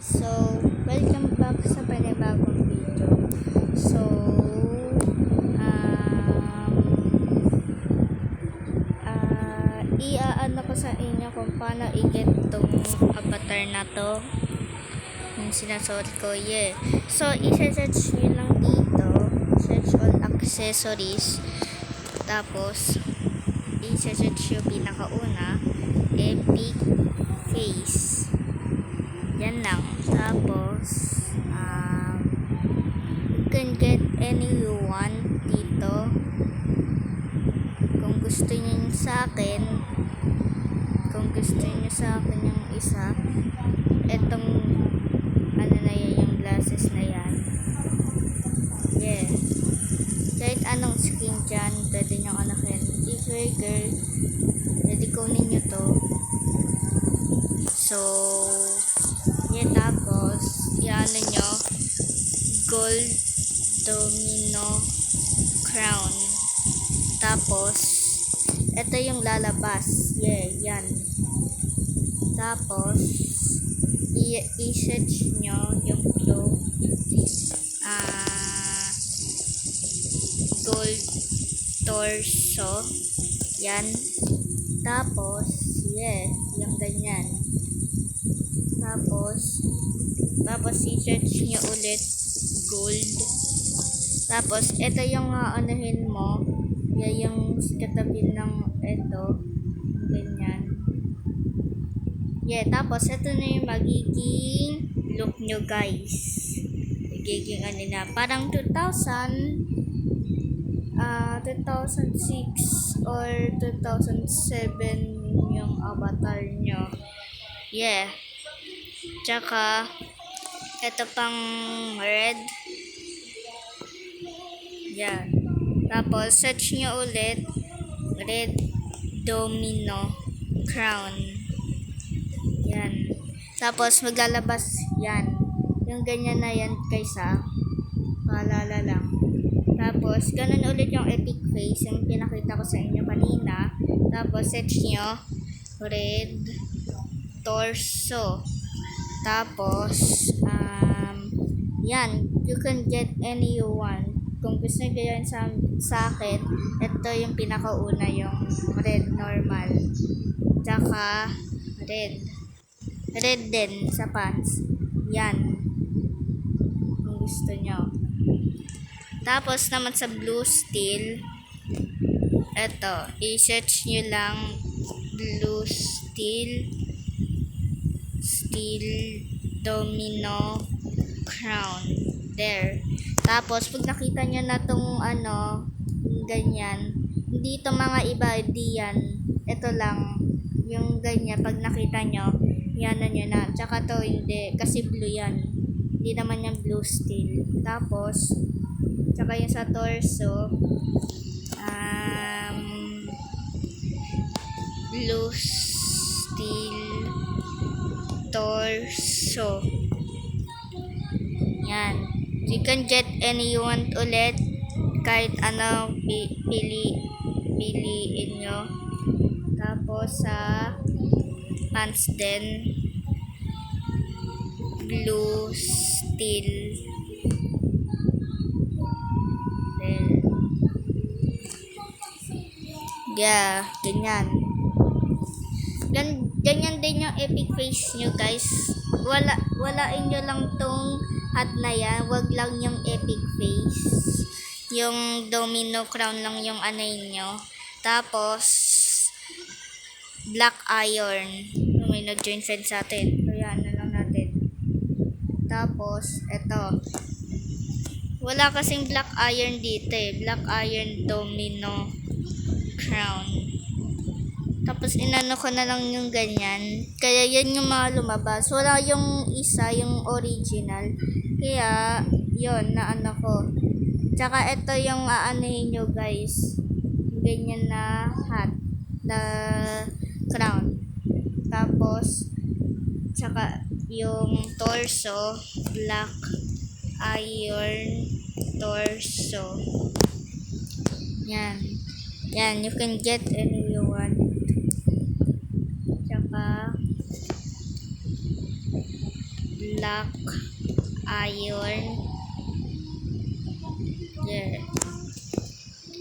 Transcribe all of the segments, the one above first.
So, welcome back sa panibagong video. So, iaano ko sa inyo kung paano i-get tong avatar na to. Yung sinasot ko, yeah. So, isa-search nyo lang dito. Search all accessories. Tapos, isa-search yung pinakauna. Epic face. Yan lang. Tapos, you can get any you want dito. Kung gusto niyo yung sa akin, yung isa, etong, ano na yan, yung glasses na yan. Yeah. Kahit anong skin dyan, pwede nyo anakin. If you're girl, pwede kunin nyo to. So, yeah, tapos, iano nyo, gold domino crown. Tapos, ito yung lalabas. Yeah, yan. Tapos, i-search nyo yung blue, gold torso. Yan. Tapos, yeah, yung ganyan. Tapos i-search nyo ulit gold. Tapos ito yung anuhin mo, yan yung katabi ng ito, ganyan. Yeah, tapos ito na yung magiging look nyo guys. Magiging ano na, parang 2006 or 2007 yung avatar nyo. Yeah. Tsaka, ito pang red. Yan. Tapos, search nyo ulit. Red domino crown. Yan. Tapos, maglalabas yan. Yung ganyan na yan kaysa. Paalala lang. Tapos, ganun ulit yung epic face. Yung pinakita ko sa inyo kanina. Tapos, search nyo. Red torso. Tapos, yan, you can get any you want. Kung gusto nyo yan sa akin, ito yung pinakauna, yung red normal. Tsaka, red. Red din sa pants. Yan. Kung gusto nyo. Tapos naman sa blue steel, ito, i-search nyo lang blue steel domino crown. There. Tapos, pag nakita nyo na tong ganyan, hindi ito mga iba, di yan. Ito lang, yung ganyan, pag nakita nyo, yan na nyo na. Tsaka to, hindi, kasi blue yan. Hindi naman yung blue steel. Tapos, tsaka yung sa torso, blue steel torso. Yan. You can get any you want ulit. Kahit ano piliin nyo. Tapos sa pants din. Blue steel. Then, yeah, ganyan. Ganyan din yung epic face nyo guys. Walain nyo lang tong hat na yan. Wag lang yung epic face. Yung domino crown lang yung anay nyo. Tapos, black iron. May nag-join friend sa atin. Kaya na lang natin. Tapos, eto. Wala kasing black iron dito eh. Black iron domino crown. Tapos inano ko na lang yung ganyan. Kaya yan yung mga lumabas. Wala yung isa, yung original. Kaya, yon na ano ko. Tsaka ito yung aanuhin nyo guys. Ganyan na hat. Na crown. Tapos, tsaka yung torso, black iron torso. Yan. Yan, you can get any you want. Tsaka black iron. There.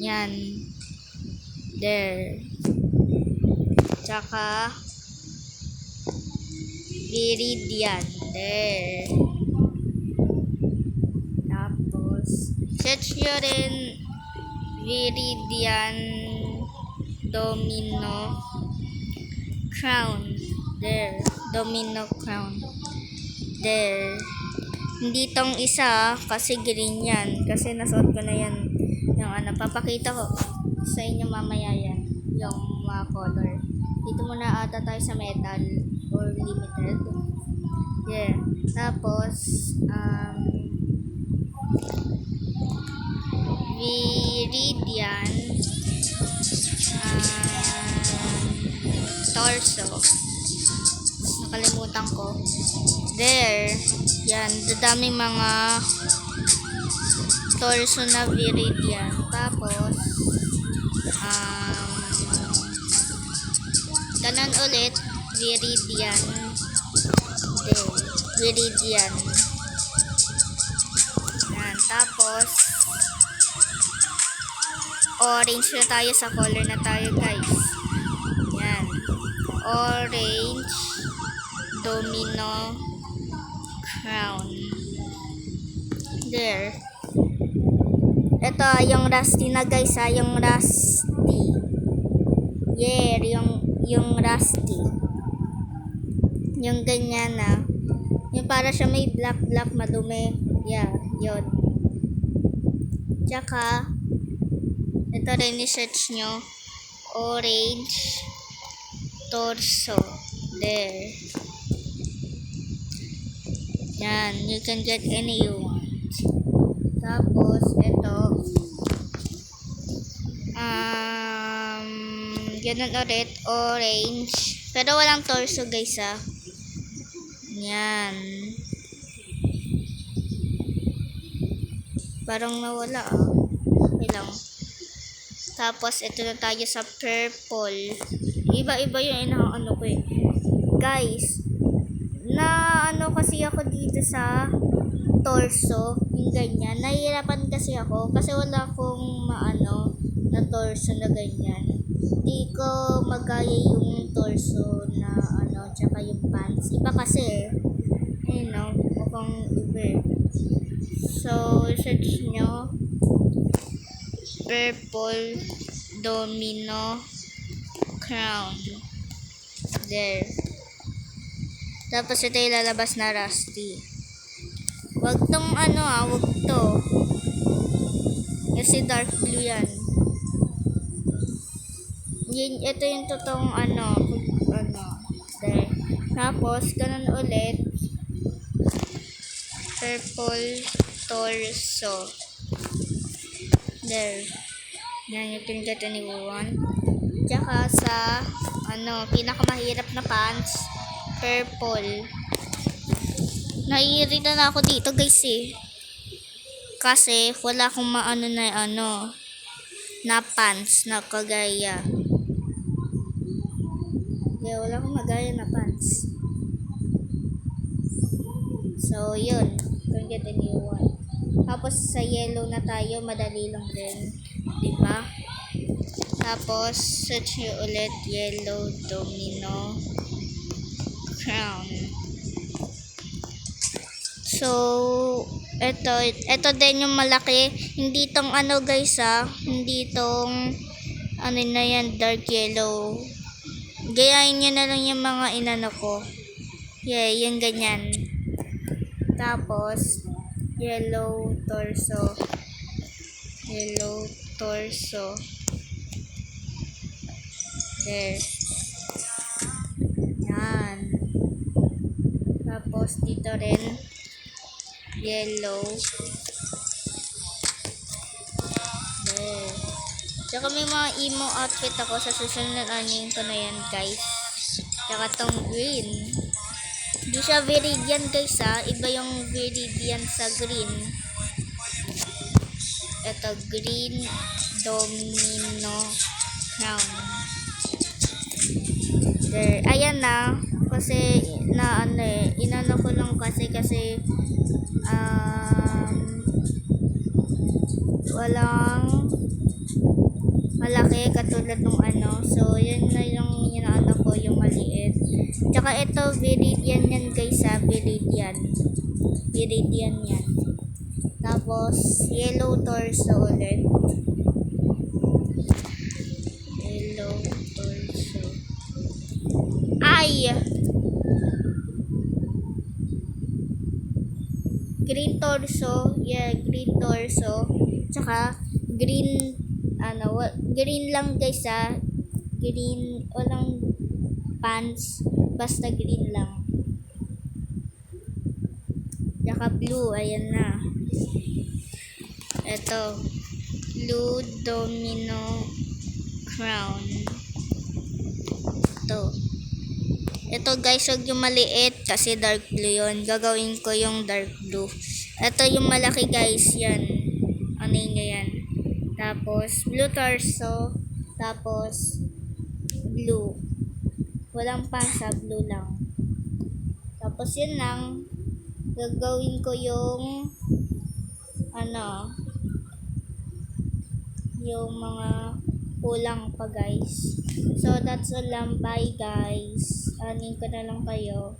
Yan. There. Tsaka viridian. There. Tapos search nyo rin viridian domino crown. There. Domino crown. There. Hindi tong isa kasi green yan. Kasi nasuot ko na yan. Yung ano, papakita ko sa inyo mamaya yan. Yung mga color. Dito muna ata tayo sa metal or limited. Yeah. Tapos, viridian torso. Nakalimutan ko. There. Yan. Dadaming mga torso na viridian. Tapos, ganon ulit. Viridian. There. Viridian. Yan. Tapos, orange na tayo sa color na tayo, guys. Yan. Orange domino crown. There. Ito yung rusty na, guys, ha, yung rusty. Yeah, yung rusty. Yung ganyan na. Yung para siya may black madumi. Yeah, yun. Tsaka ito rin i-search nyo. Orange torso. There. Yan. You can get any you want. Tapos, ito. Ganun ulit. Orange. Pero walang torso, guys, ha. Yan. Parang nawala, ah. Okay lang. Tapos, ito na tayo sa purple. Iba-iba yung inaano ko, eh. Guys, na ano kasi ako dito sa torso, yung ganyan. Nahihirapan kasi ako kasi wala akong maano na torso na ganyan. Hindi ko magaya yung torso na ano, tsaka yung pants. Iba kasi, you know, mukhang iba. So, search nyo purple domino crown. There. Tapos ito yung lalabas na rusty. Wag tong ano, wag to. Kasi dark blue yan. Ito yung totoong ano. There. Tapos, ganun ulit. Purple torso. There. Yan, you can get anyone. Tsaka sa, pinakamahirap na pants, purple. Naiirita na ako dito, guys, eh. Kasi, wala akong maano na pants na kagaya. Yeah, wala akong magaya na pants. So, yun. Don't get a new one. Tapos, sa yellow na tayo, madali lang din. Diba? Tapos, search nyo ulit, yellow domino crown. So, ito din yung malaki. Hindi tong guys, hindi tong na yan, dark yellow. Gayahin nyo na lang yung mga inano ko. Yeah, yung ganyan. Tapos, yellow torso. Yellow torso. There. Yan. Tapos, dito rin, yellow. There. Tsaka may mga emo outfit ako sa susunod anin ko na yan, guys. Tsaka tong green. Hindi siya viridian, guys, iba yung viridian sa green. Ito, green domino crown. There. Ayan na. kasi na ano inano ko lang kasi walang malaki katulad nung ano. So, yan na yung inaano ko, yung maliit. Tsaka ito, Viridian yan guys ha, Viridian. Viridian yan. Tapos, yellow torso ulit. Yellow torso. Ay! Green torso. Yeah, green torso. Tsaka, green, green lang guys ha. Green, walang pants. Basta green lang. Tsaka blue, ayan na. Ito, blue domino crown. Ito guys, wag yung maliit kasi dark blue yun. Gagawin ko yung dark blue. Ito yung malaki guys, yan. Ano yun yan. Tapos, blue torso. Tapos, blue. Walang pansa, blue lang. Tapos yun lang. Gagawin ko yung yung mga kulang pa guys. So that's all lang. Bye guys. Anin ko na lang kayo.